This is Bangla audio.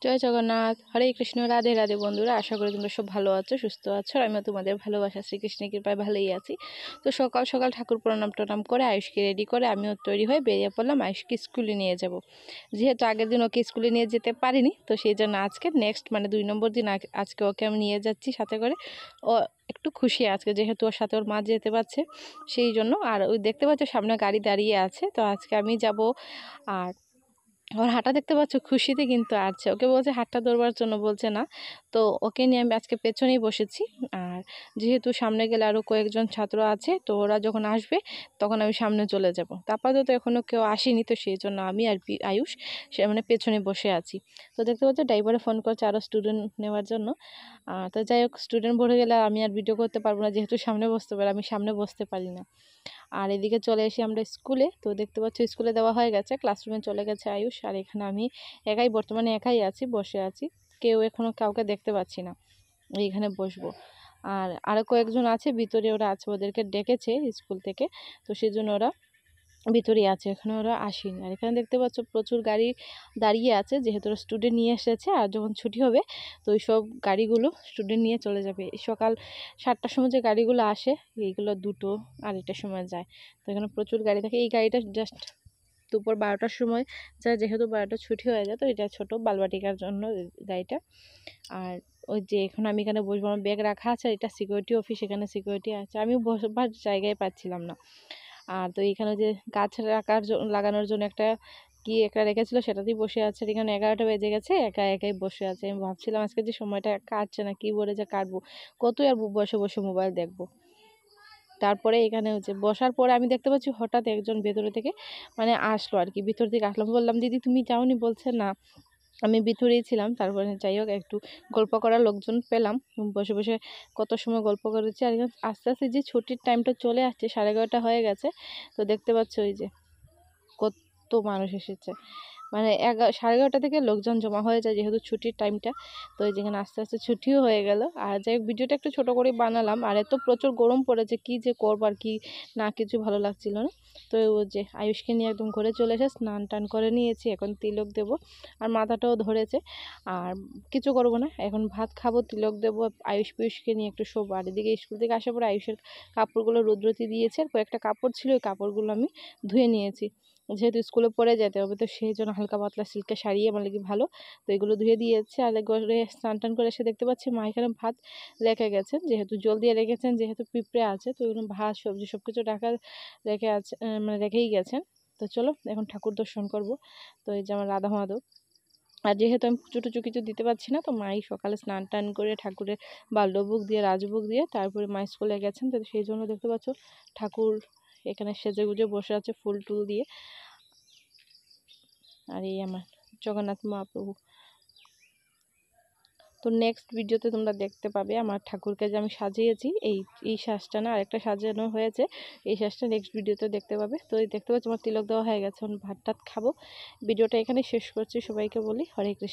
জয় জগন্নাথ, হরে কৃষ্ণ, রাধে রাধে বন্ধুরা। আশা করি তোমরা সব ভালো আছো, সুস্থ আছো। আর আমিও তোমাদের ভালোবাসা শ্রীকৃষ্ণের কৃপায় ভালোই আছি। তো সকাল সকাল ঠাকুর প্রণাম টনাম করে আয়ুষকে রেডি করে আমিও তৈরি হয়ে বেরিয়ে পড়লাম আয়ুষকে স্কুলে নিয়ে যাব। যেহেতু আগের দিন ওকে স্কুলে নিয়ে যেতে পারিনি, তো সেই জন্য আজকে নেক্সট 2 নম্বর দিন আজকে ওকে আমি নিয়ে যাচ্ছি সাথে করে। ও একটু খুশি আজকে, যেহেতু ওর সাথে ওর মা যেতে পারছে সেই জন্য। আর ওই দেখতে পাচ্ছ সামনে গাড়ি দাঁড়িয়ে আছে, তো আজকে আমি যাব। আর ওর হাঁটা দেখতে পাচ্ছ, খুশিতে কিন্তু আছে। ওকে বলছে হাতটা ধরবার জন্য, বলছে না। তো ওকে নিয়ে আমি আজকে পেছনেই বসেছি। আর যেহেতু সামনে গেলে আরও কয়েকজন ছাত্র আছে, তো ওরা যখন আসবে তখন আমি সামনে চলে যাব। আপাতত এখনও কেউ আসেনি, তো সেই জন্য আমি আর আয়ুষ সে পেছনে বসে আছি। তো দেখতে পাচ্ছ ড্রাইভারে ফোন করছে আরও স্টুডেন্ট নেওয়ার জন্য। তো যাই হোক, স্টুডেন্ট ভরে গেলে আমি আর ভিডিও করতে পারবো না, যেহেতু সামনে বসতে পারি, আমি সামনে বসতে পারি না। আর এদিকে চলে এসে আমরা স্কুলে। তো দেখতে পাচ্ছ স্কুলে দেওয়া হয়ে গেছে, ক্লাসরুমে চলে গেছে আয়ুষ। আর এখানে আমি বর্তমানে একাই আছি, বসে আছি। কেউ এখনও কাউকে দেখতে পাচ্ছি না, এইখানে বসবো। আর আরও কয়েকজন আছে ভিতরে, ওরা আছে, ওদেরকে ডেকেছে স্কুল থেকে, তো সেই জন্য ওরা ভিতরেই আছে, এখানে ওরা আসেনি। আর এখানে দেখতে পাচ্ছ প্রচুর গাড়ি দাঁড়িয়ে আছে, যেহেতু ওরা স্টুডেন্ট নিয়ে এসেছে। আর যখন ছুটি হবে তো ওই সব গাড়িগুলো স্টুডেন্ট নিয়ে চলে যাবে। সকাল 7টার সময় যে গাড়িগুলো আসে, এইগুলো 2টো আড়াইটার সময় যায়। তো এখানে প্রচুর গাড়ি থাকে। এই গাড়িটা জাস্ট দুপুর 12টার সময় যায়, যেহেতু 12টা ছুটি হয়ে যায়। তো এটা ছোটো বালবাটিকার জন্য গাড়িটা। আর ওই যে এখন আমি এখানে বসবো, আমার ব্যাগ রাখা আছে। এটা সিকিউরিটি অফিস, এখানে সিকিউরিটি আছে, আমি বসবার জায়গায় পাচ্ছিলাম না। আর তো এখানে যে গাছ লাগানোর জন্য একটা রেখেছিল, সেটাতেই বসে আছে। এখানে 11টা বেজে গেছে, একাই বসে আছে। আমি ভাবছিলাম আজকে যে সময়টা কাটছে না, কি বলে যে কাটবো, কতই আর বসে বসে মোবাইল দেখবো। তারপরে এখানে হচ্ছে বসার পরে আমি দেখতে পাচ্ছি হঠাৎ একজন ভেতরে থেকে আসলো আর কি, ভিতর থেকে আসলাম। বললাম দিদি তুমি যাওনি? বলছে না, আমি ভিতরেই ছিলাম। তারপরে যাই হোক, একটু গল্প করার লোকজন পেলাম, বসে বসে কত সময় গল্প করেছি। আর আস্তে আস্তে যে ছুটির টাইমটা চলে আসছে, 11:30 হয়ে গেছে। তো দেখতে পাচ্ছ ওই যে কত মানুষ এসেছে, 11:30 থেকে লোকজন জমা হয়ে যায়, যেহেতু ছুটির টাইমটা। তো এই যেখানে আস্তে আস্তে ছুটিও হয়ে গেল। আর যাই হোক, ভিডিওটা একটু ছোটো করে বানালাম। আর এত প্রচুর গরম পড়েছে, কি যে করবো আর কি না, কিছু ভালো লাগছিল না। তো ওই যে আয়ুষকে নিয়ে একদম ঘরে চলে এসে স্নান টান করে নিয়েছি, এখন তিলক দেব। আর মাথাটাও ধরেছে। আর কিছু করবো না, এখন ভাত খাবো, তিলক দেবো, পিয়ুষকে নিয়ে একটু শোবো। আর এদিকে স্কুল থেকে আসার পরে আয়ুষের কাপড়গুলো রোদ্রতি দিয়েছে, আর কয়েকটা কাপড় ছিল, ওই কাপড়গুলো আমি ধুয়ে নিয়েছি। যেহেতু স্কুলে পরে যেতে হবে, তো সেই জন্য হালকা পাতলা সিল্কে শাড়ি আমার লাগে ভালো। তো এগুলো ধুয়ে দিয়েছে। আর ঘরে স্নান টান করে এসে দেখতে পাচ্ছি মা এখানে ভাত রেখে গেছেন, যেহেতু জল দিয়ে রেখেছেন, যেহেতু পিঁপড়ে আছে। তো এগুলো ভাত সবজি সব কিছু রেখে আছে, রেখেই গেছেন। তো চলো এখন ঠাকুর দর্শন করব। তো এই যে আমার রাধা মাধব। আর যেহেতু আমি পুজো টুচু কিছু দিতে পারছি না, তো মাই সকালে স্নান টান করে ঠাকুরের বাল্যভোগ দিয়ে রাজভোগ দিয়ে তারপরে মা স্কুলে গেছেন। তো সেই জন্য দেখতে পাচ্ছ ঠাকুর এখানে সেজে গুজে বসে আছে ফুল টুল দিয়ে। আর এই আমার জগন্নাথ মহাপ্রভু। তো নেক্সট ভিডিওতে তোমরা দেখতে পাবে আমার ঠাকুরকে যে আমি সাজিয়েছি, এই সাজটা না, আরেকটা সাজানো হয়েছে। এই সাজটা নেক্সট ভিডিওতে দেখতে পাবে। তো দেখতে পাচ্ছি আমার তিলক দেওয়া হয়ে গেছে, ভাত টাত খাবো। ভিডিওটা এখানে শেষ করছি। সবাইকে বলি হরে কৃষ্ণ।